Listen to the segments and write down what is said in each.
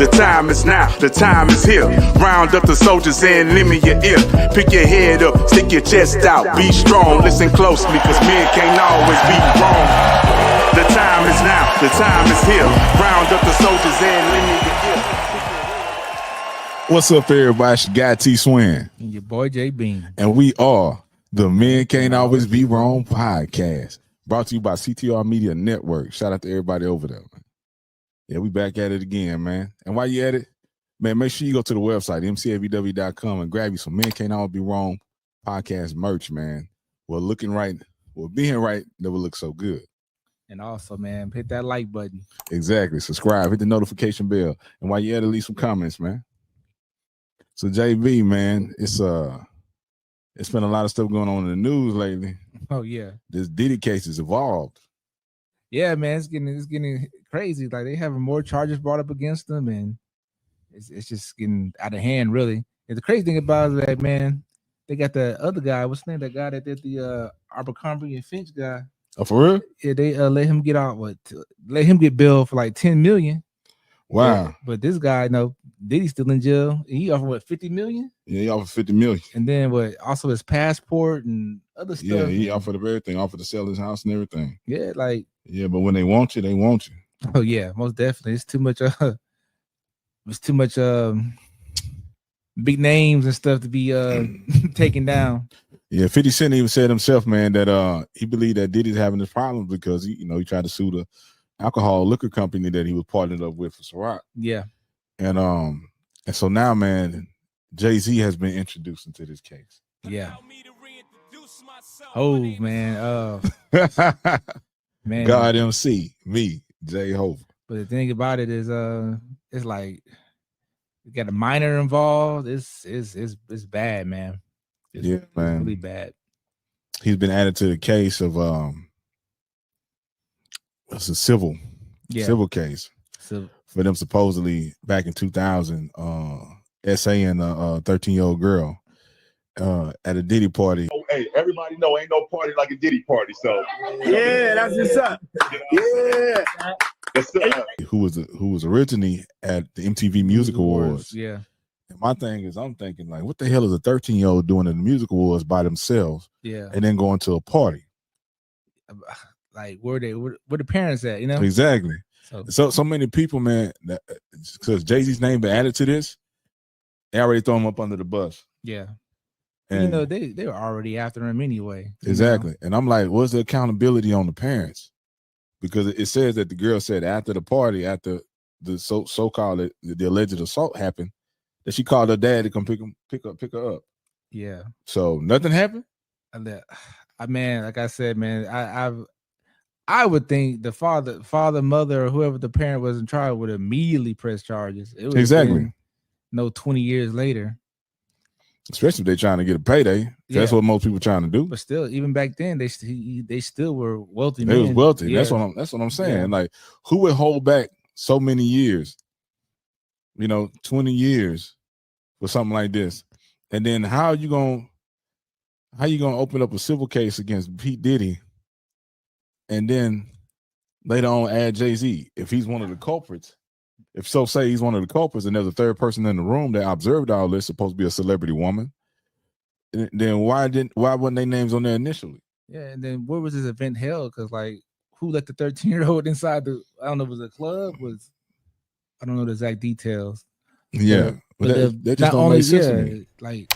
The time is now, the time is here. Round up the soldiers and lend me your ear. Pick your head up, stick your chest out, be strong. Listen closely, cause men can't always be wrong. The time is now, the time is here. Round up the soldiers and lend me your ear. What's up, everybody? It's your guy T Swin. And your boy J Bean. And we are the Men Can't Always Be Wrong podcast. Brought to you by CTR Media Network. Shout out to everybody over there, man. Yeah, we back at it again, man. And while you at it, man, make sure you go to the website, MCABW.com, and grab you some Men Can't Always Be Wrong podcast merch, man. Well, looking right, well, being right never looks so good. And also, man, hit that like button. Exactly. Subscribe, hit the notification bell. And while you at it, leave some comments, man. So JB, man, it's been a lot of stuff going on in the news lately. Oh yeah, this Diddy case has evolved. Yeah, man, it's getting crazy. Like they having more charges brought up against them, and it's just getting out of hand, really. And the crazy thing about it is that, man, they got the other guy. What's the name? That guy that did the Abercrombie and Finch guy. Oh, for real? Yeah, they let him get out. Let him get billed for like $10 million. Wow. Yeah, but this guy, Diddy's still in jail. He offered what, $50 million? Yeah, he offered $50 million. And then also his passport and other stuff. Yeah, he offered everything, offered to sell his house and everything. Yeah, yeah, but when they want you, they want you. Oh yeah, most definitely. It's too much big names and stuff to be taken down. Yeah, 50 Cent even said himself, man, that he believed that Diddy's having this problem because he tried to sue the alcohol liquor company that he was partnered up with for Ciroc. Yeah. And so now, man, Jay-Z has been introduced into this case. Yeah. Oh man. Man. God MC, me, Jay Hova. But the thing about it is it's like you got a minor involved. It's bad, man. Man. It's really bad. He's been added to the case of it's a civil case. For them supposedly back in 2000 essaying a 13-year-old girl at a Diddy party. Oh, hey, everybody know ain't no party like a Diddy party, so yeah, that's what's up. Yeah. Who was originally at the MTV Music Awards. Yeah. And my thing is, I'm thinking, like, what the hell is a 13-year-old doing at the Music Awards by themselves? Yeah. And then going to a party. Like where the parents at, Exactly. So many people, man, because Jay-Z's name been added to this, they already throw him up under the bus. Yeah. And they were already after him anyway. Exactly. And I'm like, what's the accountability on the parents? Because it says that the girl said after the party, after the so-called the alleged assault happened, that she called her dad to come pick her up. Yeah. So nothing happened? Man, like I said, man, I would think the father, mother, or whoever the parent was in trial would immediately press charges. It was exactly. 20 years later. Especially if they're trying to get a payday. Yeah. That's what most people are trying to do. But still, even back then, they still were wealthy. They was wealthy. Yeah. That's what I'm saying. Yeah. Like, who would hold back so many years? 20 years for something like this. And then how you gonna open up a civil case against Pete Diddy? And then later on add Jay-Z if he's one of the culprits. If so, say he's one of the culprits, and there's a third person in the room that observed all this, supposed to be a celebrity woman. Then why wasn't their names on there initially? Yeah, and then where was this event held? Because who let the 13-year-old inside I don't know, was it a club? I don't know the exact details. Yeah, but they just don't make sense to me.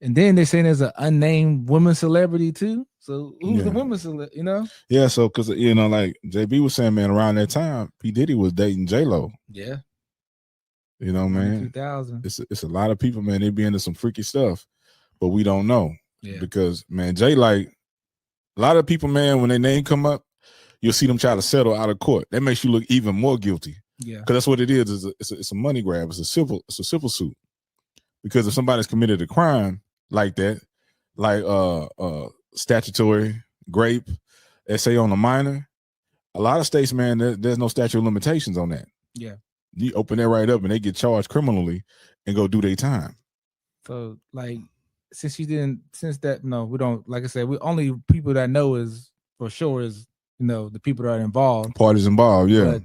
And then they're saying there's an unnamed woman celebrity too. So who's the woman celebrity? Yeah, so because like JB was saying, man, around that time, P Diddy was dating J-Lo. Yeah. Man. 2000. It's a lot of people, man. They be into some freaky stuff, but we don't know. Yeah. Because man, a lot of people, man, when their name come up, you'll see them try to settle out of court. That makes you look even more guilty. Yeah. Because that's what it is. It's a money grab. It's a civil suit. Because if somebody's committed a crime like that, like statutory rape, essay on a minor, a lot of states, man, there's no statute of limitations on that. Yeah. You open that right up and they get charged criminally and go do their time. So since we don't, like I said, we only people that know is for sure is the people that are involved. Parties involved, yeah. But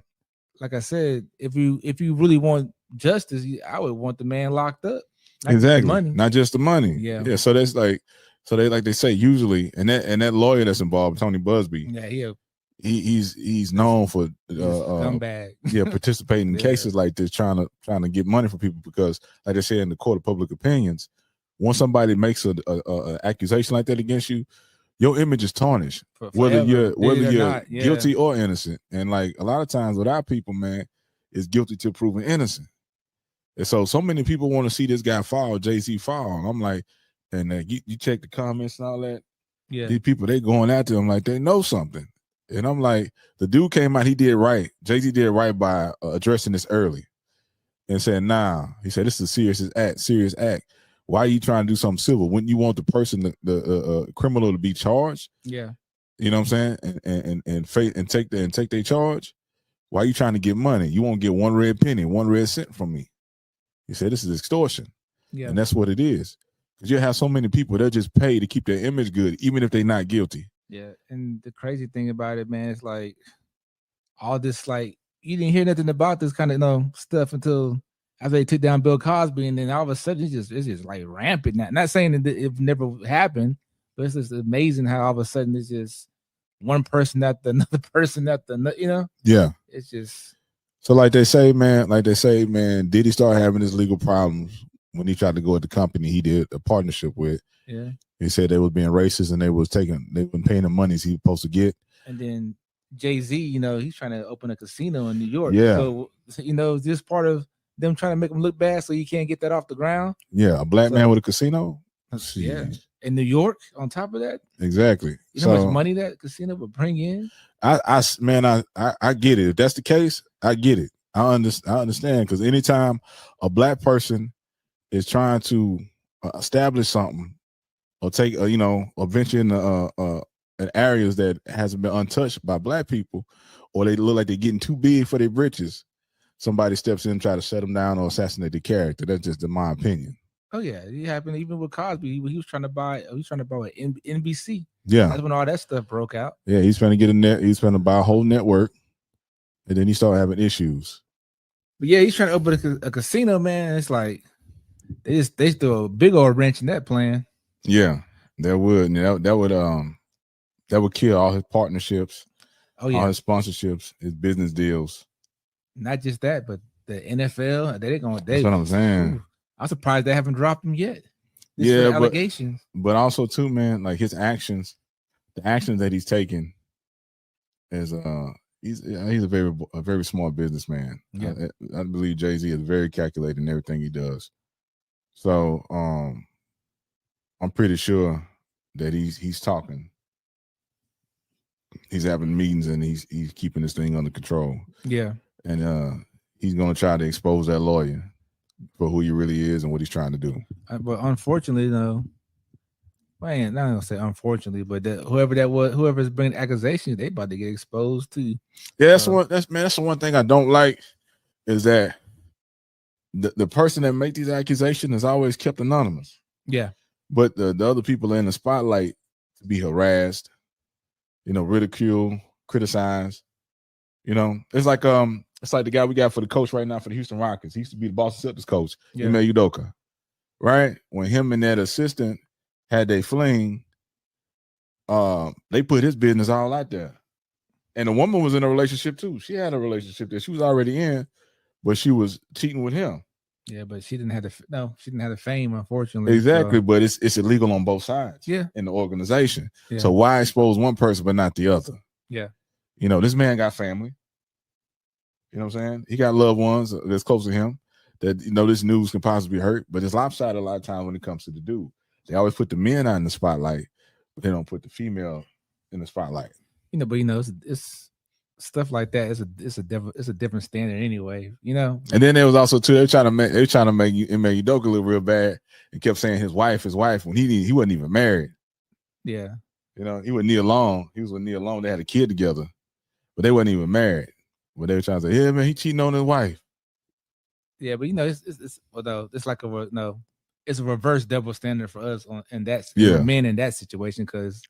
like I said, if you really want justice, I would want the man locked up. Not just the Exactly, money. not just the money. Yeah. So that's like, so they like they say usually, and that lawyer that's involved, Tony Busby. Yeah, he's known for scumbag. participating in Yeah. cases like this, trying to get money from people, because like they say in the court of public opinions, once somebody makes a accusation like that against you, your image is tarnished, whether you're not, yeah. guilty or innocent. And like a lot of times with our people, man, is guilty till proven innocent. And so many people want to see this guy fall, Jay-Z fall. And I'm like, and you check the comments and all that. Yeah, These people, they going after him like they know something. And I'm like, the dude came out, he did right. Jay-Z did right by addressing this early and saying, nah, he said, this is a serious act. Why are you trying to do something civil? Wouldn't you want the person, the criminal, to be charged? Yeah. You know what I'm saying? And take their charge. Why are you trying to get money? You won't get one red penny, one red cent from me. He said, this is extortion. Yeah. And that's what it is. Because you have so many people that just pay to keep their image good, even if they're not guilty. Yeah. And the crazy thing about it, man, it's like all this, like, you didn't hear nothing about this kind of stuff until after they took down Bill Cosby, and then all of a sudden it's just like rampant now. Not saying that it never happened, but it's just amazing how all of a sudden it's just one person after another person after another, Yeah. It's just so like they say, man, did he start having his legal problems when he tried to go at the company he did a partnership with? Yeah. He said they was being racist and they've been paying the monies he was supposed to get. And then Jay-Z, he's trying to open a casino in New York. Yeah. So, is this part of them trying to make him look bad so you can't get that off the ground? Yeah, a black man with a casino? Yeah. In New York, on top of that? Exactly. You know how much money that casino would bring in? I get it. If that's the case, I get it. I understand, because anytime a black person is trying to establish something or take or venture in areas that hasn't been untouched by black people, or they look like they're getting too big for their britches, somebody steps in and try to shut them down or assassinate the character. That's just my opinion. Oh yeah, it happened even with Cosby. He was trying to buy NBC. Yeah, that's when all that stuff broke out. Yeah, he's trying to get a net. He's trying to buy a whole network, and then he started having issues. But yeah, he's trying to open a casino, man. It's like they throw a big old wrench in that plan. Yeah, that would kill all his partnerships. Oh yeah, all his sponsorships, his business deals. Not just that, but the NFL. That's what I'm saying. Ooh, I'm surprised they haven't dropped him yet. Yeah, allegations. But also too, man, like his actions, the actions that he's taking is he's a very smart businessman. Yeah. I believe Jay-Z is very calculated in everything he does. So I'm pretty sure that he's talking. He's having meetings and he's keeping this thing under control. Yeah. And he's gonna try to expose that lawyer for who he really is and what he's trying to do. But unfortunately, though, man, I'm not gonna say unfortunately, but whoever's bringing accusations, they about to get exposed too. Yeah, that's the one thing I don't like is that the person that make these accusations is always kept anonymous. Yeah. But the other people in the spotlight to be harassed, ridicule, criticize. It's like the guy we got for the coach right now for the Houston Rockets. He used to be the Boston Celtics coach, Ime Udoka. Right? When him and that assistant had their fling, they put his business all out there. And the woman was in a relationship too. She had a relationship that she was already in, but she was cheating with him. Yeah, but she didn't have the fame, unfortunately. Exactly, so. But it's illegal on both sides. Yeah, in the organization. Yeah. So why expose one person but not the other? Yeah, this man got family. You know what I'm saying? He got loved ones that's close to him that this news can possibly hurt. But it's lopsided a lot of times when it comes to the dude. They always put the men out in the spotlight, but they don't put the female in the spotlight. It's stuff like that. It's a different standard anyway. And then there was also too they're trying to make Ime Udoka look real bad and kept saying his wife when he wasn't even married. Yeah, he was Nia Long. He was with Nia Long. They had a kid together, but they wasn't even married. But they were trying to say, yeah, man, he cheating on his wife. Yeah, but it's like it's a reverse double standard for us in that men in that situation, because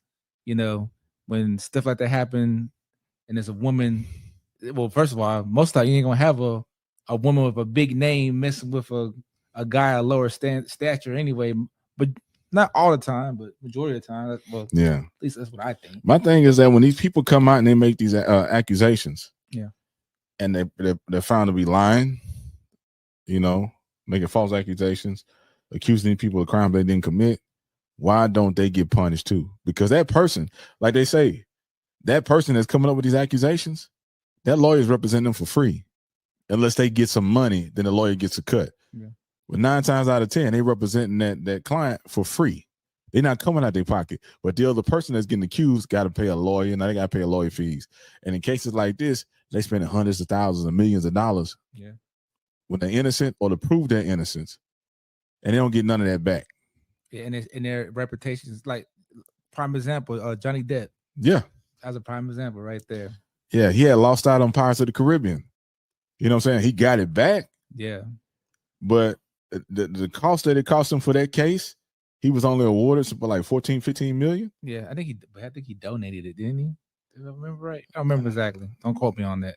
when stuff like that happen and there's a woman, well, first of all, most of the time you ain't gonna have a a woman with a big name messing with a guy of lower stature anyway. But not all the time, but majority of the time. Well, Yeah. at least that's what I think. My thing is that when these people come out and they make these accusations, yeah, and they're found to be lying, you know, making false accusations, accusing people of crimes they didn't commit, why don't they get punished too? Because that person, like they say, that person that's coming up with these accusations, that lawyer is representing them for free. Unless they get some money, then the lawyer gets a cut. Yeah. But 9 times out of 10, they representing that client for free. They're not coming out their pocket. But the other person that's getting accused got to pay a lawyer. Now they got to pay lawyer fees. And in cases like this, they spend hundreds of thousands and millions of dollars when they're innocent or to prove their innocence. And they don't get none of that back. Yeah, and their reputations, like prime example, Johnny Depp. Yeah. As a prime example right there. Yeah, he had lost out on Pirates of the Caribbean. You know what I'm saying? He got it back. Yeah. But the cost that it cost him for that case, he was only awarded for like 14, 15 million. Yeah, I think he donated it, didn't he? Did I remember right? I don't remember exactly. Don't quote me on that.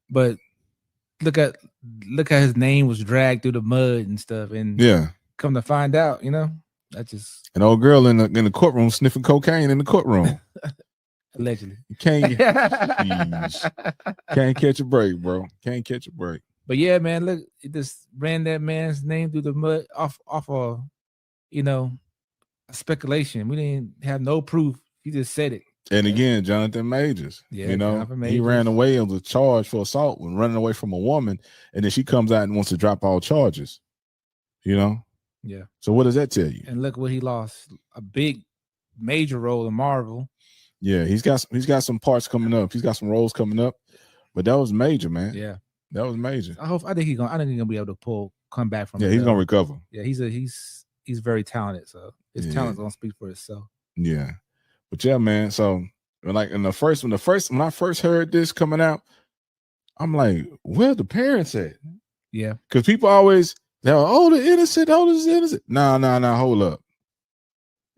But look at his name was dragged through the mud and stuff. And come to find out, you know, that just an old girl in the courtroom sniffing cocaine in the courtroom. Allegedly. You can't catch a break, bro. Can't catch a break. But yeah, man, look, it just ran that man's name through the mud off of, you know, speculation. We didn't have no proof. He just said it. And again, Jonathan Majors, you know, he ran away on the charge for assault when running away from a woman, and then she comes out and wants to drop all charges. You know? Yeah. So what does that tell you? And look what he lost. A big major role in Marvel. Yeah, he's got some parts coming up. He's got some roles coming up. But that was major, man. Yeah. That was major. I think he's gonna be able to come back from it. Yeah, he's gonna recover. Yeah, he's very talented. So his talent's gonna speak for itself. Yeah. But yeah, man. So like when I first heard this coming out, I'm like, where the parents at? Yeah. Because people always they're the innocent, the innocent. No, hold up.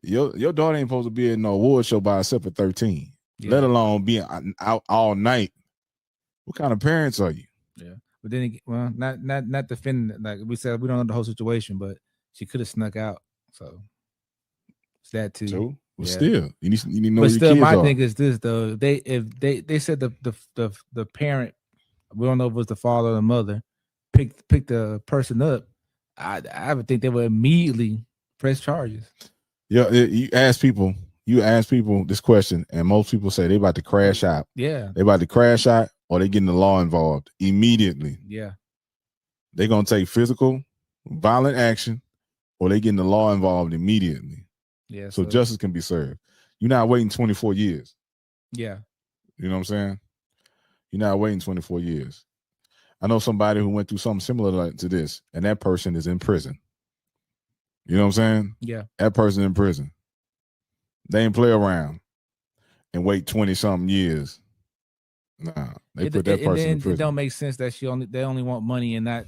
Your daughter ain't supposed to be in no award show by herself at 13, let alone being out all night. What kind of parents are you? Yeah. But then again, well, not defending, like we said, we don't know the whole situation, but she could have snuck out. So it's that too. So, well, still, you need to know. But your still, kids my are. thing is this though. They said the parent, we don't know if it was the father or the mother, picked the person up. I would think they would immediately press charges. Yeah, you ask people this question, and most people say they about to crash out. Yeah, they about to crash out, or they getting the law involved immediately. Yeah, they're gonna take physical, violent action, or they getting the law involved immediately. Yeah, so justice can be served. You're not waiting 24 years. Yeah, you know what I'm saying? You're not waiting 24 years. I know somebody who went through something similar to this, and that person is in prison. You know what I'm saying? Yeah. That person in prison. They ain't play around and wait 20-something years. Nah, they put that person in prison. It don't make sense that they only want money and not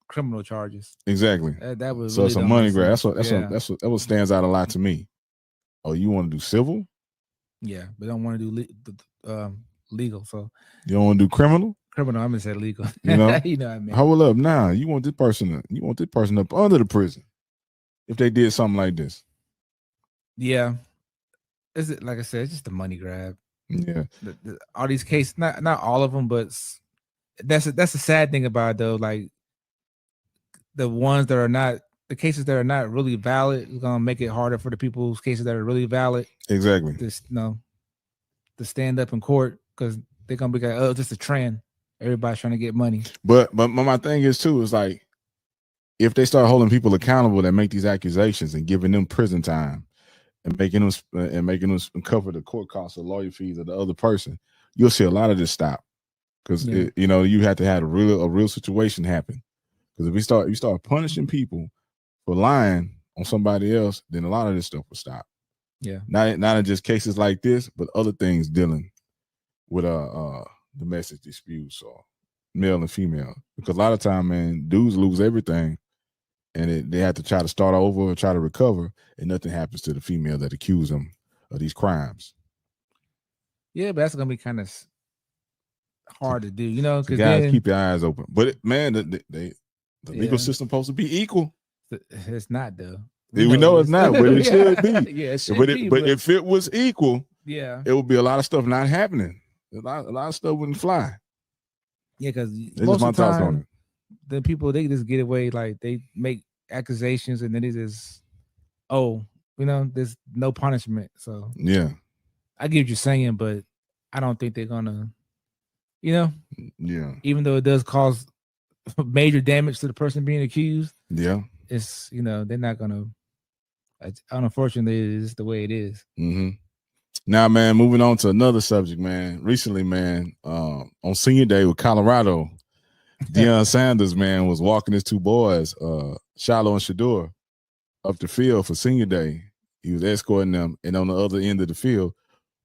criminal charges. Exactly. That was so really it's a money grab. That's what stands out a lot to me. Oh, you want to do civil? Yeah, but don't want to do legal. So you don't want to do criminal? Criminal, I'm gonna say legal. You know, you know what I mean. Hold up now. You want this person up under the prison if they did something like this. Yeah. Is it, like I said, it's just a money grab. Yeah. All these cases, not all of them, but that's a sad thing about it, though. Like the cases that are not really valid is gonna make it harder for the people's cases that are really valid. Exactly. To stand up in court because they're gonna be like, oh, just a trend. Everybody's trying to get money. But my thing is too, is like if they start holding people accountable that make these accusations and giving them prison time and making them cover the court costs or lawyer fees of the other person, you'll see a lot of this stop. Because you have to have a real situation happen. Because if you start punishing people for lying on somebody else, then a lot of this stuff will stop. Yeah. Not in just cases like this, but other things dealing with domestic disputes or male and female. Because a lot of time, man, dudes lose everything and they have to try to start over or try to recover, and nothing happens to the female that accused them of these crimes. Yeah, but that's gonna be kind of hard to do, you know, So because guys, keep your eyes open. But man, the legal Yeah. system supposed to be equal. it's not though. We know it's not, but it should be. Yeah, it should but be. But if it was equal, yeah, it would be a lot of stuff not happening. A lot of stuff wouldn't fly. yeah, because That's most just my of the thoughts on time, it. the people they just get away, like they make accusations and then they just, there's no punishment. So Yeah. I get what you're saying, but I don't think they're gonna, Yeah. even though it does cause major damage to the person being accused. Yeah. It's they're not gonna. Unfortunately, it's the way it is. Mm-hmm. Now, man, moving on to another subject, man. Recently, man, on senior day with Colorado, Deion Sanders, man, was walking his two boys, Shiloh and Shador, up the field for senior day. He was escorting them, and on the other end of the field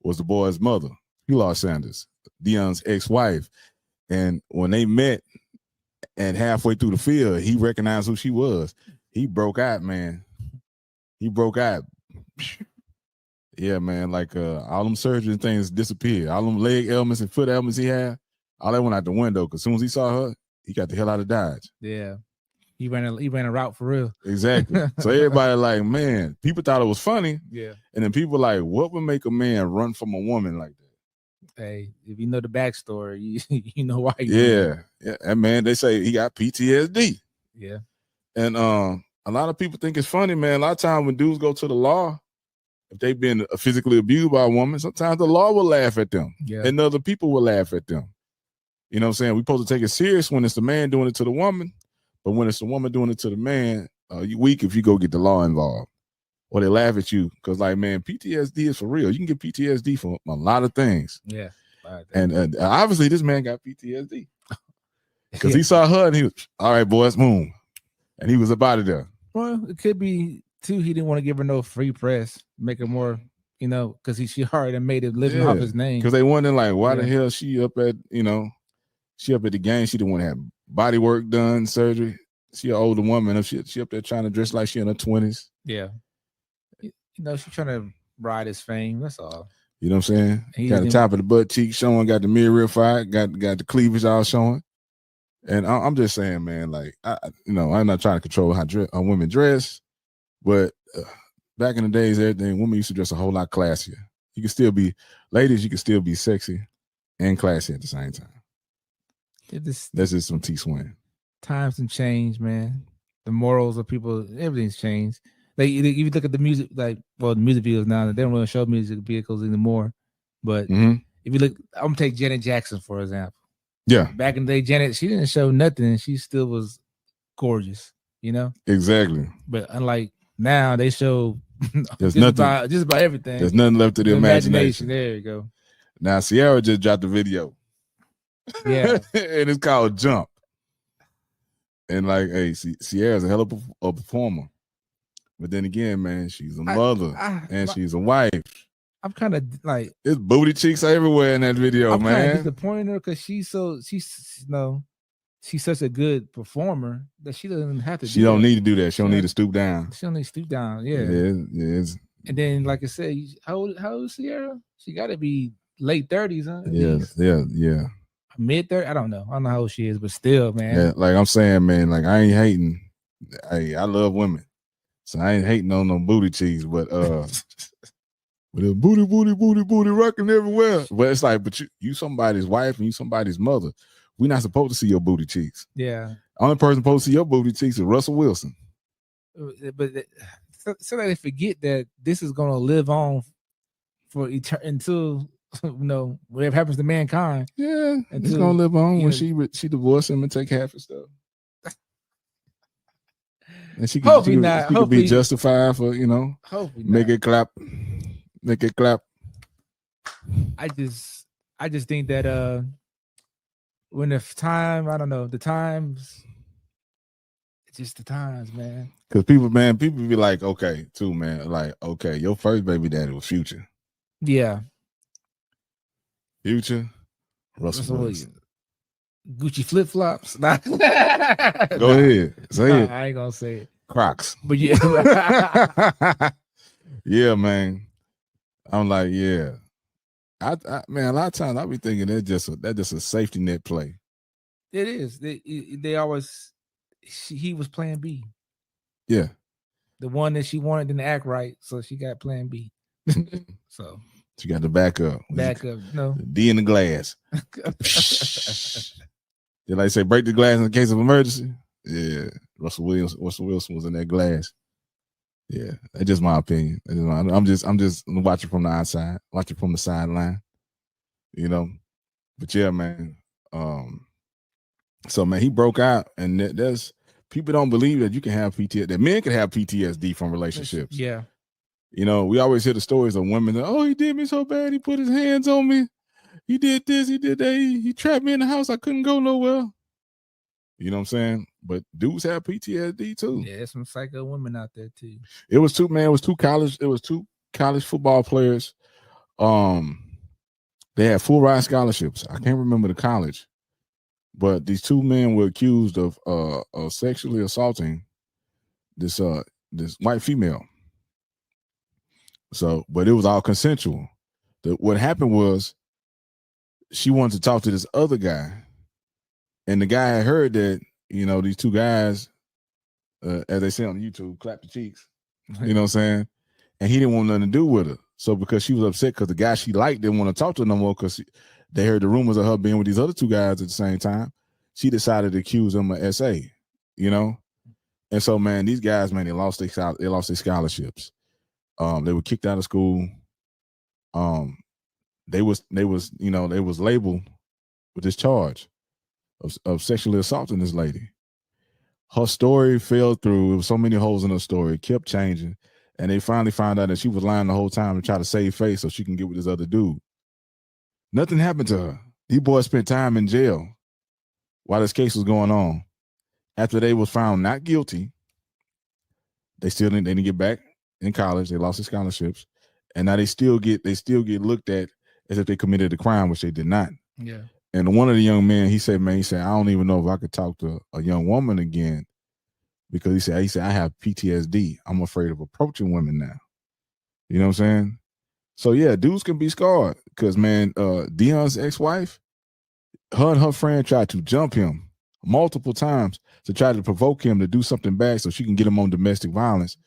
was the boy's mother, Shiloh Sanders, Deion's ex-wife. And when they met, and halfway through the field, he recognized who she was. He broke out, man. He broke out. Yeah, man. Like all them surgery things disappeared. All them leg ailments and foot ailments he had, all that went out the window. Because as soon as he saw her, he got the hell out of Dodge. Yeah, he ran a route for real. Exactly. So everybody like, man, people thought it was funny. Yeah. And then people like, what would make a man run from a woman like that? Hey, if you know the backstory, you know why. Yeah. And man, they say he got PTSD. Yeah. And a lot of people think it's funny, man. A lot of times when dudes go to the law, if they've been physically abused by a woman, sometimes the law will laugh at them. Yeah. And other people will laugh at them. You know what I'm saying? We're supposed to take it serious when it's the man doing it to the woman, but when it's the woman doing it to the man, you weak if you go get the law involved. Or they laugh at you because, like, man, PTSD is for real. You can get PTSD for a lot of things. Yeah. And obviously this man got PTSD because he saw her and he was, all right, boys, boom. And he was up out of there. Well, it could be too. He didn't want to give her no free press, make her more, because she already made it living off his name. Because they wondering like, why the hell she up at, she up at the game. She didn't want to have body work done, surgery. She an older woman. She up there trying to dress like she in her 20s. Yeah. She's trying to ride his fame. That's all. You know what I'm saying? Got the top of the butt cheek showing, got the mirror fire, got the cleavage all showing. And I'm just saying, man, like, I'm not trying to control how women dress, but back in the days, women used to dress a whole lot classier. You can still be, ladies, you can still be sexy and classy at the same time. That's just some T-swing. Times have changed, man. The morals of people, everything's changed. Like, if you look at the music, the music videos now, they don't really show music vehicles anymore. But if you look, I'm gonna take Janet Jackson for example. Yeah. Back in the day, Janet, she didn't show nothing. She still was gorgeous, Exactly. But unlike now, they show just about everything. There's nothing left to the imagination. There you go. Now Sierra just dropped the video. Yeah. And it's called Jump. And like, hey, Sierra's a hell of a performer. But then again, man, she's a mother and she's a wife. I'm kind of like, it's booty cheeks everywhere in that video, I'm man. kind of disappointed her because she's such a good performer that she doesn't have to. She don't need to do that. She don't need to stoop down. She don't need to stoop down. Yeah. Yeah. And then, like I said, how old is Sierra? She got to be late 30s, huh? Yeah. Mid 30s. I don't know how old she is, but still, man. Yeah, like I'm saying, man, like I ain't hating. Hey, I love women. So I ain't hating on no booty cheeks, but the booty rocking everywhere. But it's like, but you somebody's wife and you somebody's mother. We're not supposed to see your booty cheeks. Yeah. Only person supposed to see your booty cheeks is Russell Wilson. But so that they forget that this is gonna live on for until whatever happens to mankind. Yeah, it's gonna live on when she divorced him and take half his stuff. And she could be justified for, make it clap. I just think that when the time, I don't know, the times, it's just the times, man. Because people be like, okay, too, man. Like, okay, your first baby daddy was Future. Yeah. Future, Russell Wilson. Gucci flip flops. Go ahead. Say it. I ain't gonna say it. Crocs. But yeah. Yeah, man. I'm like, yeah. Man, a lot of times I be thinking that's just a safety net play. It is. They always he was plan B. Yeah. The one that she wanted didn't act right, so she got plan B. So she got the backup. No. D in the glass. Did I say break the glass in case of emergency? Yeah. Russell Wilson was in that glass. Yeah, that's just my opinion. I'm just watching from the outside, watching from the sideline, But yeah, man. So man, he broke out, and there's people don't believe that you can have PTSD. That men can have PTSD from relationships. Yeah. We always hear the stories of women that, oh, he did me so bad, he put his hands on me, he did this, he did that, he trapped me in the house, I couldn't go nowhere. You know what I'm saying? But dudes have PTSD too. Yeah, there's some psycho women out there too. It was two college football players. They had full ride scholarships. I can't remember the college, but these two men were accused of sexually assaulting this white female. So, but it was all consensual. What happened was she wanted to talk to this other guy, and the guy had heard that, these two guys, as they say on YouTube, clap the cheeks. You know what I'm saying? And he didn't want nothing to do with her. So because she was upset because the guy she liked didn't want to talk to her no more because they heard the rumors of her being with these other two guys at the same time, she decided to accuse them of SA, And so, man, these guys, man, they lost their scholarships. They were kicked out of school. They was labeled with this charge of sexually assaulting this lady. Her story fell through. There was so many holes in her story. It kept changing. And they finally found out that she was lying the whole time to try to save face so she can get with this other dude. Nothing happened to her. These boys spent time in jail while this case was going on. After they was found not guilty, they didn't get back in college. They lost their scholarships. And now they still get looked at as if they committed a crime, which they did not. Yeah. And one of the young men, he said, I don't even know if I could talk to a young woman again, because he said, I have PTSD. I'm afraid of approaching women now. You know what I'm saying? So yeah, dudes can be scarred because, man, Deion's ex-wife, her and her friend tried to jump him multiple times to try to provoke him to do something bad so she can get him on domestic violence,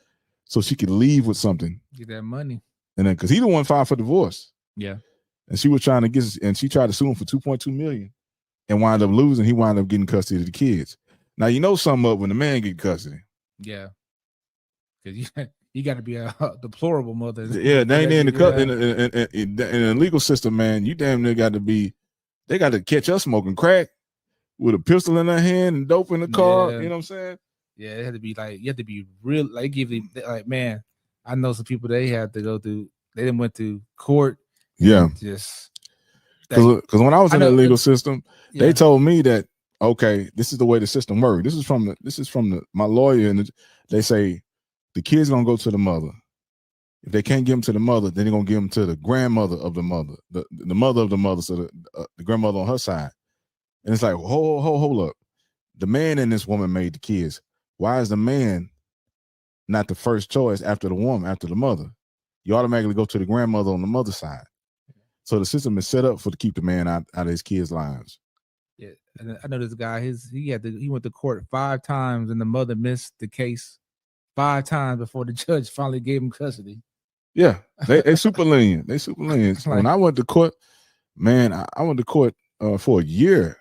so she could leave with something. Get that money. And then because he the one filed for divorce. Yeah. And she was trying to and she tried to sue him for $2.2 million and wound up losing. He wound up getting custody of the kids. Now, something up when the man get custody. Yeah. Because you got to be a deplorable mother. Yeah, they ain't in the legal system, man. You damn near got to be, they got to catch us smoking crack with a pistol in their hand and dope in the car. Yeah. You know what I'm saying? Yeah, it had to be like, you have to be real, like give you, like, man, I know some people they had to go through, they didn't went to court. Yeah. Just because when I was in the legal system, they told me that, okay, this is the way the system works. This is from my lawyer, and they say the kid's gonna go to the mother. If they can't give them to the mother, then they're gonna give them to the grandmother of the mother, the mother of the mother, so the grandmother on her side. And it's like, hold up. The man and this woman made the kids. Why is the man not the first choice after the woman, after the mother? You automatically go to the grandmother on the mother's side. So the system is set up to keep the man out of his kids' lives. Yeah, and I know this guy. He went to court 5 times, and the mother missed the case 5 times before the judge finally gave him custody. Yeah, they super lenient. They super lenient. When I went to court, man, I went to court for a year,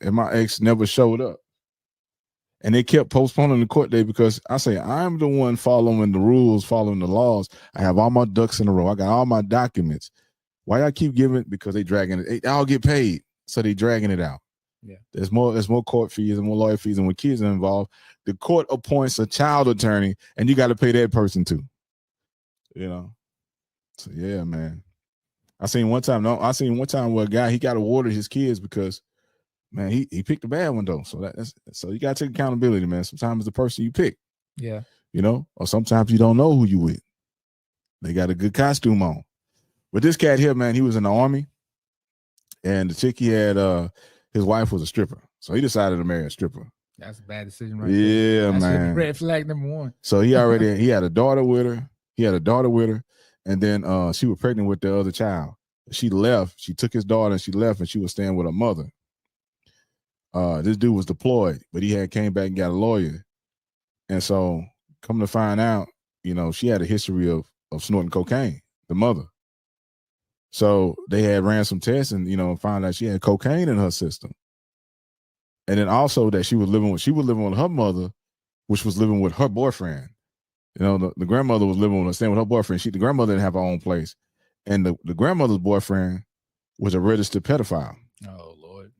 and my ex never showed up. And they kept postponing the court day because I say, I'm the one following the rules, following the laws. I have all my ducks in a row. I got all my documents. Why I keep giving? Because they dragging it. They all get paid, so they dragging it out. Yeah, there's more court fees and more lawyer fees, and when kids are involved, the court appoints a child attorney, and you got to pay that person too. So yeah, man. I seen one time where a guy, he got awarded his kids because, man, he picked a bad one though. So you got to take accountability, man. Sometimes it's the person you pick. Yeah. Or sometimes you don't know who you with. They got a good costume on. But this cat here, man, he was in the Army, and the chick he had, his wife was a stripper. So he decided to marry a stripper. That's a bad decision, right? Yeah, there. man. Red flag number 1. So he had a daughter with her. And then she was pregnant with the other child. She left. She took his daughter and she left, and she was staying with her mother. This dude was deployed, but he had came back and got a lawyer. And so, come to find out, you know, she had a history of snorting cocaine, the mother. So they had ran some tests and, you know, found out she had cocaine in her system. And then also that she was living with her mother, which was living with her boyfriend. You know, the grandmother was staying with her boyfriend. The grandmother didn't have her own place. And the grandmother's boyfriend was a registered pedophile. Oh, Lord.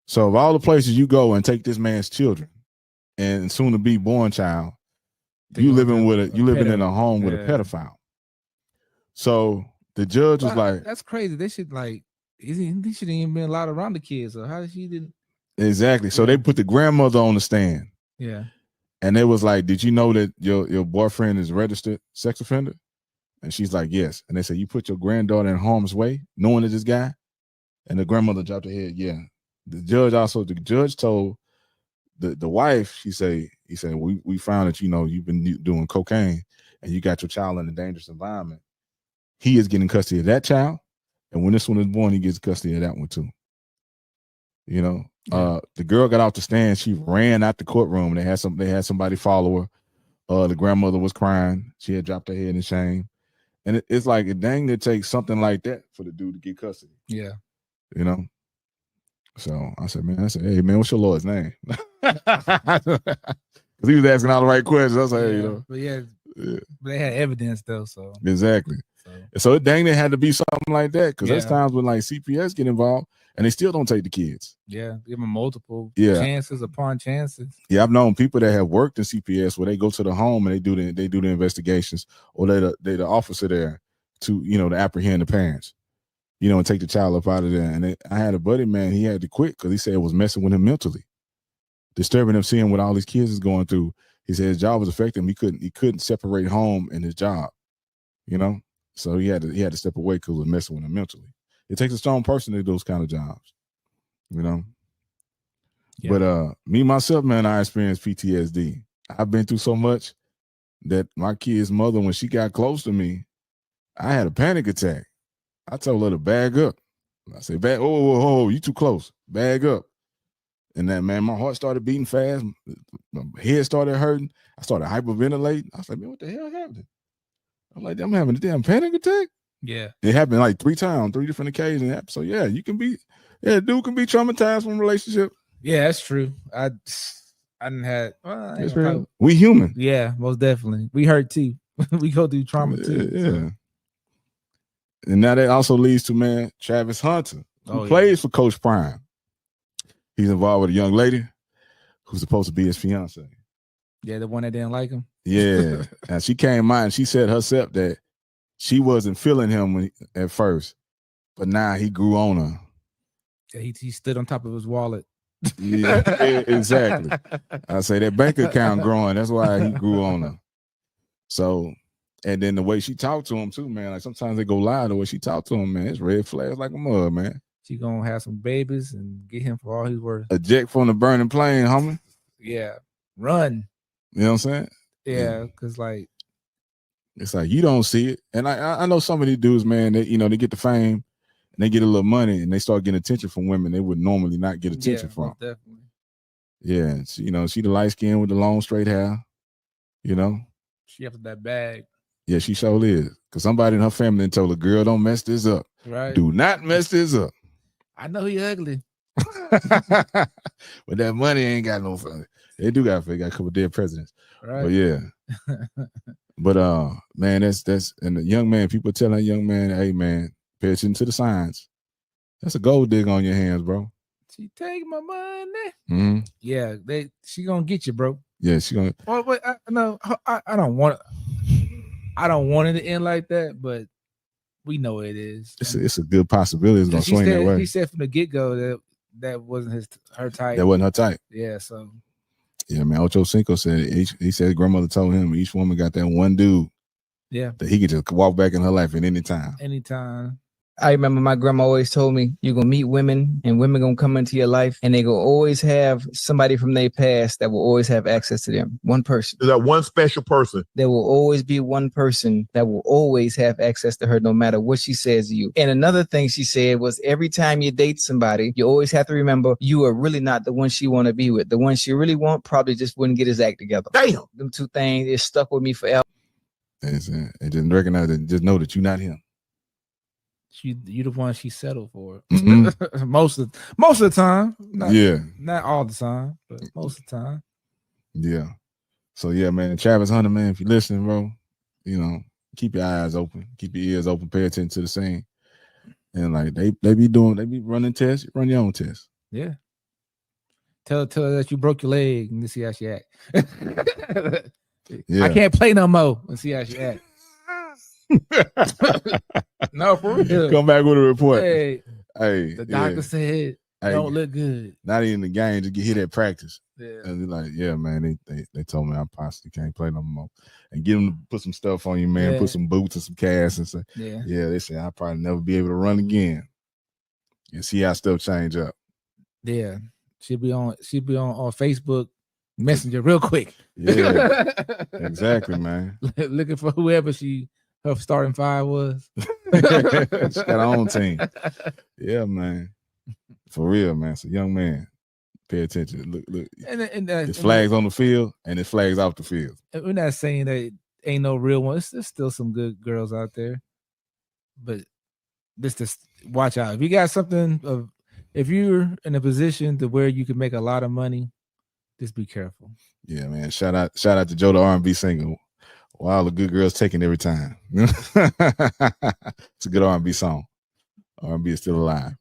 So of all the places you go and take this man's children and soon to be born child, you living in a home with a pedophile. So the judge was like, that's crazy. They should he shouldn't even been allowed around the kids. So how she didn't? Exactly. So they put the grandmother on the stand. Yeah. And they was like, did you know that your boyfriend is a registered sex offender? And she's like, yes. And they said, you put your granddaughter in harm's way, knowing that this guy? And the grandmother dropped her head, yeah. The judge told the wife, he said, we found that, you know, you've been doing cocaine and you got your child in a dangerous environment. He is getting custody of that child. And when this one is born, he gets custody of that one too. You know, the girl got off the stand. She ran out the courtroom. They had somebody follow her. The grandmother was crying. She had dropped her head in shame. And it's like, dang, it takes something like that for the dude to get custody. Yeah. You know? So I said, hey, man, what's your Lord's name? Because he was asking all the right questions. I was like, hey, you know. But but they had evidence though. So exactly. So dang, there had to be something like that. Because there's times when like CPS get involved and they still don't take the kids. Yeah, give them multiple chances upon chances. Yeah, I've known people that have worked in CPS where they go to the home and they do the investigations, or they're the officer there to, you know, to apprehend the parents, you know, and take the child up out of there. And I had a buddy, man, he had to quit because he said it was messing with him mentally, disturbing him, seeing what all these kids is going through. He said his job was affecting him. He couldn't separate home and his job, you know. So he had to step away because it was messing with him mentally. It takes a strong person to do those kind of jobs, you know. Yeah. But me myself, man, I experienced PTSD. I've been through so much that my kid's mother, when she got close to me, I had a panic attack. I told her to bag up. I said, oh, you too close. Bag up. And that, man, my heart started beating fast. My head started hurting. I started hyperventilating. I was like, man, what the hell happened? I'm like, I'm having a damn panic attack. Yeah. It happened like 3 times, 3 different occasions. So yeah, dude can be traumatized from a relationship. Yeah, that's true. I didn't have. It's real. We human. Yeah, most definitely. We hurt too. We go through trauma too. Yeah. So. And now that also leads to, man, Travis Hunter, who plays for Coach Prime. He's involved with a young lady who's supposed to be his fiance. Yeah, the one that didn't like him. Yeah. And she came out and she said herself that she wasn't feeling him at first, but now he grew on her. Yeah, he stood on top of his wallet. Yeah, exactly. I say that bank account growing. That's why he grew on her. So, and then the way she talked to him too, man. Like sometimes they go live the way she talked to him, man. It's red flags like a mud, man. She gonna have some babies and get him for all he's worth. Eject from the burning plane, homie. Yeah, run. You know what I'm saying? Yeah, because like it's like you don't see it, and I know some of these dudes, man. They they get the fame. And they get a little money and they start getting attention from women they would normally not get attention from. Definitely. Yeah. She the light skin with the long straight hair, you know. She after that bag. Yeah, she sure is. Because somebody in her family told her, girl, don't mess this up. Right. Do not mess this up. I know he ugly. But that money ain't got no fun. They do got a couple of dead presidents. Right. But yeah. But man, that's and the young man, people telling a young man, hey man, pay attention to the signs. That's a gold digger on your hands, bro. She take my money. Mm-hmm. Yeah, she gonna get you, bro. Yeah, she gonna. Well, but I don't want it to end like that, but we know it is. It's a good possibility. It's gonna swing that way. He said from the get go that wasn't her type. That wasn't her type. Yeah, so. Yeah, man. Ocho Cinco said he said grandmother told him each woman got that one dude. Yeah. That he could just walk back in her life at any time. Anytime. I remember my grandma always told me, you're going to meet women and women going to come into your life and they will always have somebody from their past that will always have access to them. One person. Is that one special person? There will always be one person that will always have access to her no matter what she says to you. And another thing she said was every time you date somebody, you always have to remember you are really not the one she want to be with. The one she really want probably just wouldn't get his act together. Damn. Them two things, it stuck with me forever. And just recognize it. Just know that you're not him. You the one she settled for. Mhm. most of the time. Not all the time, but most of the time. Yeah. So yeah, man, Travis Hunter, man, if you're listening, bro, you know, keep your eyes open, keep your ears open, pay attention to the scene. And like they be running tests, run your own tests. Yeah. Tell her that you broke your leg and see how she act. Yeah. I can't play no more and see how she act. No, for real. Come back with a report. Hey, Hey, the doctor said don't look good. Not even the game, just get hit at practice. Yeah. And they're like, yeah, man, they told me I possibly can't play no more. And get them to put some stuff on you, man. Yeah. Put some boots and some casts and say, Yeah. They say I'll probably never be able to run again. And see how stuff change up. Yeah. She'll be on Facebook Messenger real quick. Yeah. Exactly, man. Looking for whoever her starting five was. She got her own team. Yeah, man. For real, man. So young man, pay attention. Look. And it's flags on the field and it's flags off the field. We're not saying that ain't no real ones. There's still some good girls out there. But just watch out. If you got something if you're in a position to where you can make a lot of money, just be careful. Yeah, man. Shout out to Joe, the R&B singer. Wow, the good girls taking every time. It's a good R&B song. R&B is still alive.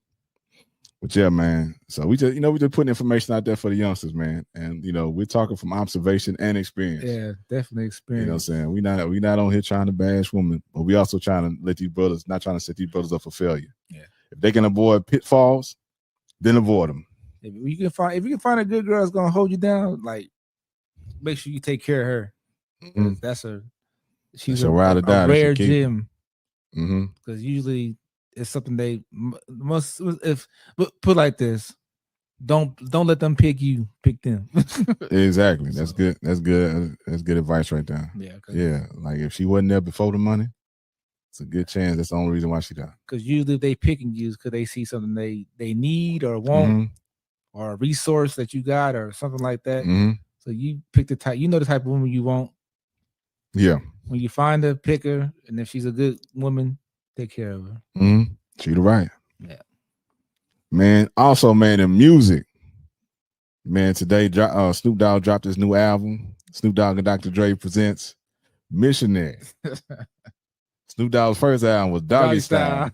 But yeah, man. So we just putting information out there for the youngsters, man. And we're talking from observation and experience. Yeah, definitely experience. You know what I'm saying? We not on here trying to bash women, but we also trying to not trying to set these brothers up for failure. Yeah. If they can avoid pitfalls, then avoid them. If you can find a good girl that's gonna hold you down, like make sure you take care of her. Mm-hmm. She's a ride or die, rare gem. Mm-hmm. Because usually it's something they must put like this. Don't let them pick you, pick them. Exactly. That's good. That's good. That's good advice right there. Yeah. Like if she wasn't there before the money, it's a good chance that's the only reason why she died. Because usually if they picking you because they see something they need or want or a resource that you got or something like that. Mm-hmm. So you pick the type, the type of woman you want. Yeah. When you find her, pick her, and if she's a good woman, take care of her. Mm-hmm. Treat her right. Yeah. Man, also, man, in music, man, today Snoop Dogg dropped his new album. Snoop Dogg and Dr. Dre presents Missionary. Snoop Dogg's first album was Doggy Style.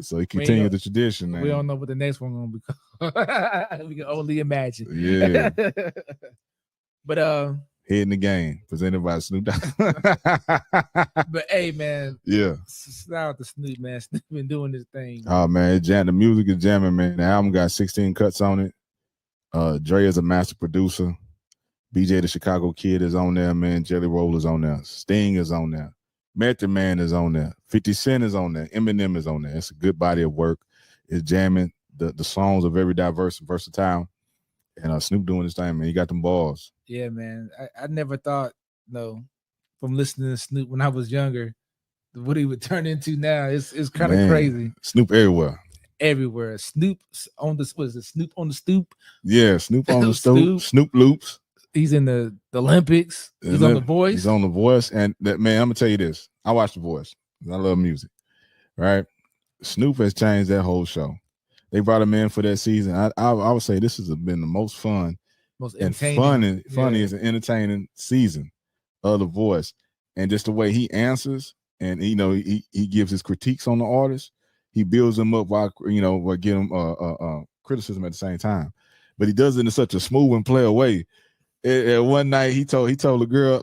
So he continued the tradition, man. We don't know what the next one gonna be. We can only imagine. Yeah. But Head in the Game, presented by Snoop Dogg. But hey, man. Yeah. Shout out to Snoop, man. Snoop been doing this thing. Oh man, the music is jamming, man. The album got 16 cuts on it. Dre is a master producer. BJ the Chicago Kid is on there, man. Jelly Roll is on there. Sting is on there. Method Man is on there. 50 Cent is on there. Eminem is on there. It's a good body of work. It's jamming. The songs are very diverse and versatile. And Snoop doing his thing, man. He got them balls. Yeah, man. I never thought, from listening to Snoop when I was younger, what he would turn into now. It's kind of crazy. Snoop everywhere. Everywhere. Snoop on the Snoop on the stoop? Yeah, Snoop on the stoop. Snoop loops. He's in the Olympics. He's on The Voice. He's on The Voice. And that, man, I'm gonna tell you this. I watch The Voice. I love music. Right? Snoop has changed that whole show. They brought him in for that season. I would say this has been the most fun, and funniest and entertaining season of The Voice. And just the way he answers, and he gives his critiques on the artist. He builds them up while give him criticism at the same time. But he does it in such a smooth and player way. And one night he told the girl,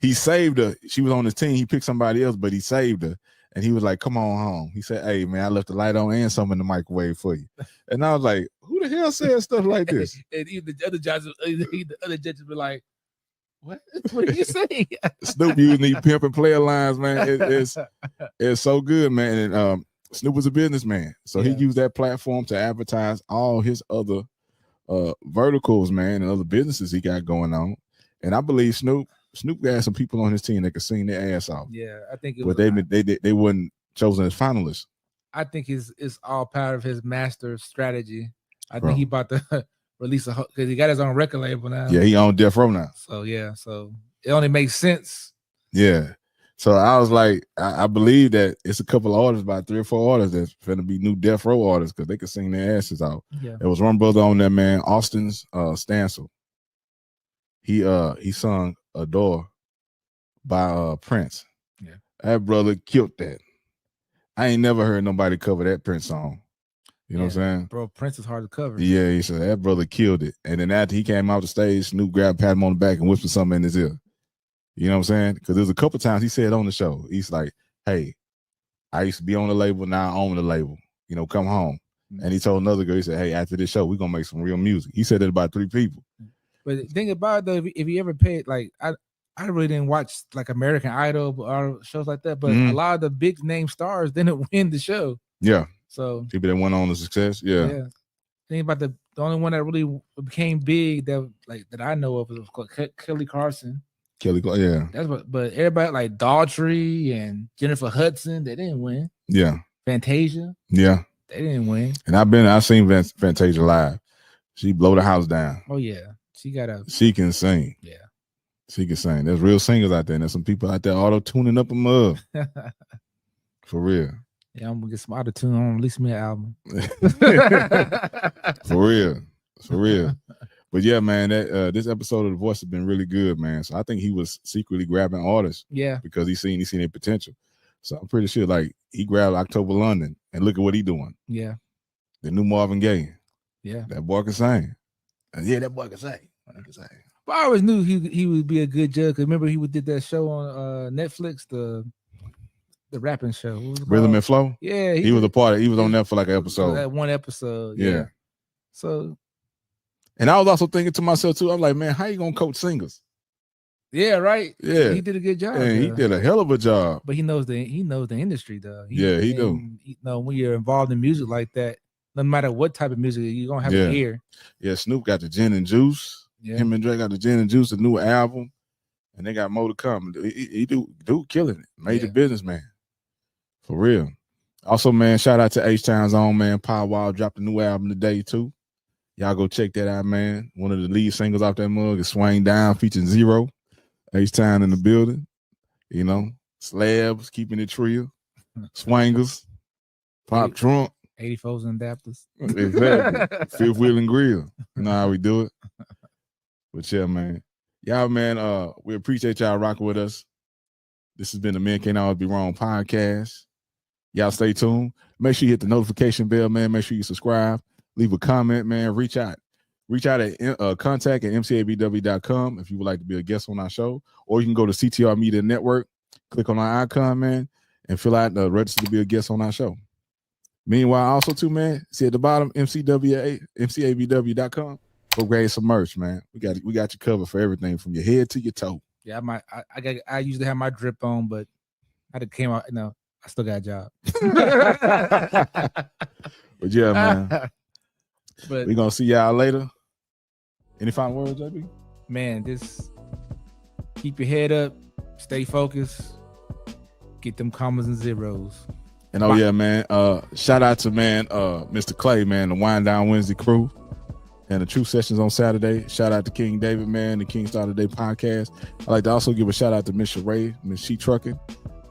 he saved her. She was on his team. He picked somebody else, but he saved her. And he was like, "Come on home." He said, "Hey, man, I left the light on and some in the microwave for you." And I was like, "Who the hell said stuff like this?" And even the other judges were like, What did you say? Snoop using these pimp and player lines, man. It's so good, man. And Snoop was a businessman, so he used that platform to advertise all his other verticals, man, and other businesses he got going on. And I believe Snoop got some people on his team that could sing their ass off. Yeah, I think but they weren't chosen as finalists. I think it's all part of his master strategy. I think he about to release because he got his own record label now. Yeah, he on Death Row now. So so it only makes sense. Yeah. So I was like, I believe that it's a couple of artists, about 3 or 4 artists that's going to be new Death Row artists because they can sing their asses out. Yeah. There was one brother on there, man, Austin's Stancil. He sung Adore by Prince. Yeah. That brother killed that. I ain't never heard nobody cover that Prince song. You know what I'm saying? Bro, Prince is hard to cover. Yeah, he said that brother killed it. And then after he came out the stage, Snoop grabbed, pat him on the back and whispered something in his ear. You know what I'm saying? Because there's a couple times he said on the show, he's like, hey, I used to be on the label, now I own the label. You know, come home. And he told another girl, he said, hey, after this show, we're going to make some real music. He said that about 3 people. But the thing about it, though, if you ever paid, like, I really didn't watch, like, American Idol or shows like that, but a lot of the big name stars didn't win the show. Yeah. So people that went on to success, yeah. Think about the only one that really became big that I know of was called Kelly Clarkson. Yeah. That's but everybody like Daughtry and Jennifer Hudson, they didn't win. Yeah. Fantasia. Yeah. They didn't win. And I've seen Fantasia live. She blow the house down. Oh yeah. She can sing. Yeah. She can sing. There's real singers out there. And there's some people out there auto-tuning up a mug. For real. Yeah, I'm gonna get some auto-tune on, release me an album. For real. But yeah, man, this episode of The Voice has been really good, man. So I think he was secretly grabbing artists. Yeah. Because he seen their potential. So I'm pretty sure like he grabbed October London and look at what he doing. Yeah. The new Marvin Gaye. Yeah. That boy can sing. And yeah, that boy can sing. But I always knew he would be a good judge. Remember he did that show on Netflix, the rapping show. Rhythm and Flow? Yeah. He was a part of he was on there for like an episode. That one episode. Yeah. So and I was also thinking to myself too, I'm like, man, how you gonna coach singers? Yeah, right. Yeah. He did a good job. And he did a hell of a job. But he knows the industry though. He do. You know, when you're involved in music like that, no matter what type of music, you're gonna have to hear. Yeah, Snoop got the Gin and Juice. Yeah. Him and Dre got the Gin and Juice, the new album, and they got more to come. He dude killing it. Major businessman. For real. Also, man, shout out to H-Town's own man, Power Wild dropped a new album today too. Y'all go check that out, man. One of the lead singles off that mug is Swing Down featuring Zero. H-Town in the building. You know, Slabs, keeping it real. Swangers, Pop Trunk. 84s and adapters. Exactly. Fifth Wheel and Grill. You know how we do it. But yeah, man. Y'all, man, we appreciate y'all rocking with us. This has been the Men Can't Always Be Wrong podcast. Y'all stay tuned. Make sure you hit the notification bell, man. Make sure you subscribe. Leave a comment, man. Reach out at contact at MCABW.com if you would like to be a guest on our show. Or you can go to CTR Media Network, click on our icon, man, and fill out the register to be a guest on our show. Meanwhile, also too, man, see at the bottom, MCABW.com. Go grab some merch, man. We got you covered for everything from your head to your toe. Yeah, I usually have my drip on, but I came out. No, I still got a job. But yeah, man. But we're gonna see y'all later. Any final words, JB? Man, just keep your head up, stay focused, get them commas and zeros. And yeah, man. Shout out to Mr. Clay, man, the Wind Down Wednesday crew. And the True Sessions on Saturday. Shout out to King David, man, the King Star Today podcast. I'd like to also give a shout out to Miss Sheree, Miss She Trucking.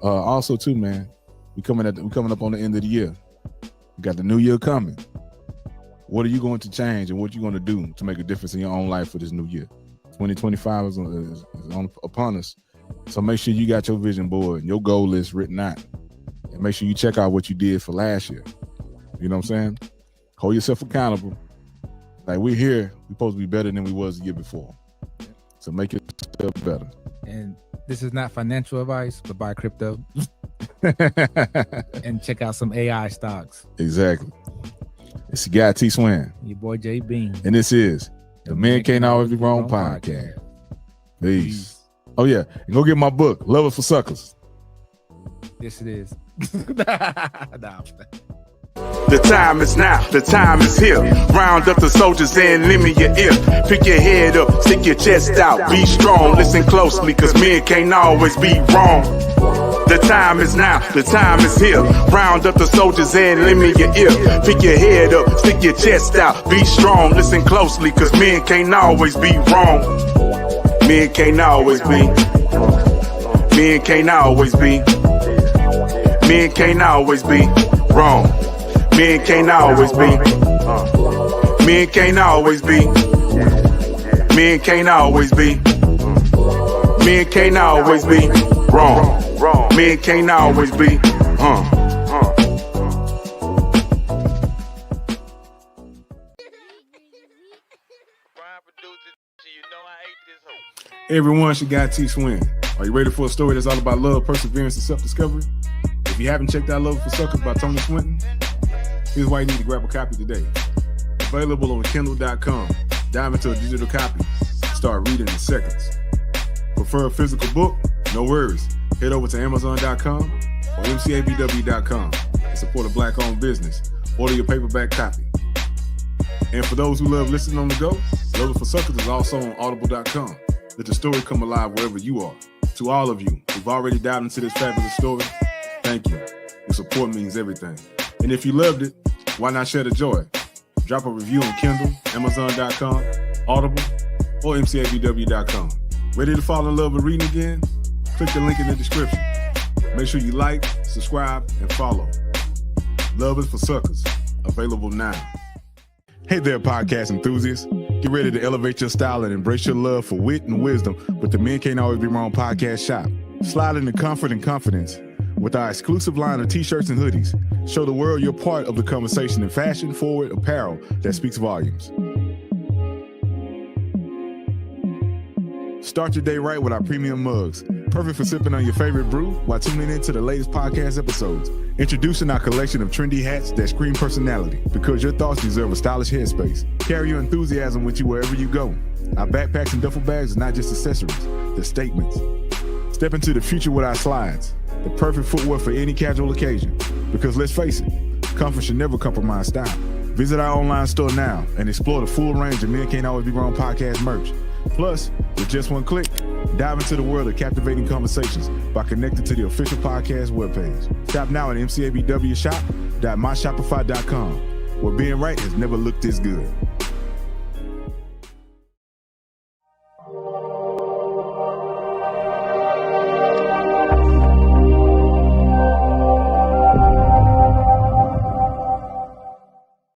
Also, too, man, we coming up on the end of the year. We got the new year coming. What are you going to change and what you going to do to make a difference in your own life for this new year? 2025 is upon us. So make sure you got your vision board and your goal list written out. And make sure you check out what you did for last year. You know what I'm saying? Hold yourself accountable. Like we're here, we're supposed to be better than we was the year before. So make yourself better. And this is not financial advice, but buy crypto. And check out some AI stocks. Exactly. It's your guy T Swan. Your boy J Bean. And this is the Men Can't Always Be Wrong podcast. Peace. Oh yeah, and go get my book, Love It for Suckers. Yes, it is. The time is now, the time is here. Round up the soldiers and lend me your ear. Pick your head up, stick your chest out, be strong, listen closely, cause men can't always be wrong. The time is now, the time is here. Round up the soldiers and lend me your ear. Pick your head up, stick your chest out, be strong, listen closely, cause men can't always be wrong. Men can't always be. Men can't always be. Men can't always be wrong. Men can't always be. Men can't always be. Men can't always be. Men can't always be wrong. Men can't always be. Everyone should got T Swin. Are you ready for a story that's all about love, perseverance, and self-discovery? If you haven't checked out Love for Suckers by Tony Swinton, here's why you need to grab a copy today. Available on Kindle.com. Dive into a digital copy. Start reading in seconds. Prefer a physical book? No worries. Head over to Amazon.com or MCABW.com and support a Black-owned business. Order your paperback copy. And for those who love listening on the go, Love for Suckers is also on Audible.com. Let the story come alive wherever you are. To all of you who've already dived into this fabulous story, thank you. Your support means everything. And if you loved it, why not share the joy? Drop a review on Kindle, Amazon.com, Audible, or MCABW.com. Ready to fall in love with reading again? Click the link in the description. Make sure you like, subscribe, and follow. Love is for Suckers. Available now. Hey there, podcast enthusiasts. Get ready to elevate your style and embrace your love for wit and wisdom with the Men Can't Always Be Wrong podcast shop. Slide into comfort and confidence with our exclusive line of t-shirts and hoodies. Show the world you're part of the conversation in fashion-forward apparel that speaks volumes. Start your day right with our premium mugs. Perfect for sipping on your favorite brew while tuning into the latest podcast episodes. Introducing our collection of trendy hats that scream personality, because your thoughts deserve a stylish headspace. Carry your enthusiasm with you wherever you go. Our backpacks and duffel bags are not just accessories, they're statements. Step into the future with our slides, the perfect footwear for any casual occasion. Because let's face it, comfort should never compromise style. Visit our online store now and explore the full range of Men Can't Always Be Wrong podcast merch. Plus, with just one click, dive into the world of captivating conversations by connecting to the official podcast webpage. Shop now at MCABWshop.myshopify.com, where being right has never looked this good.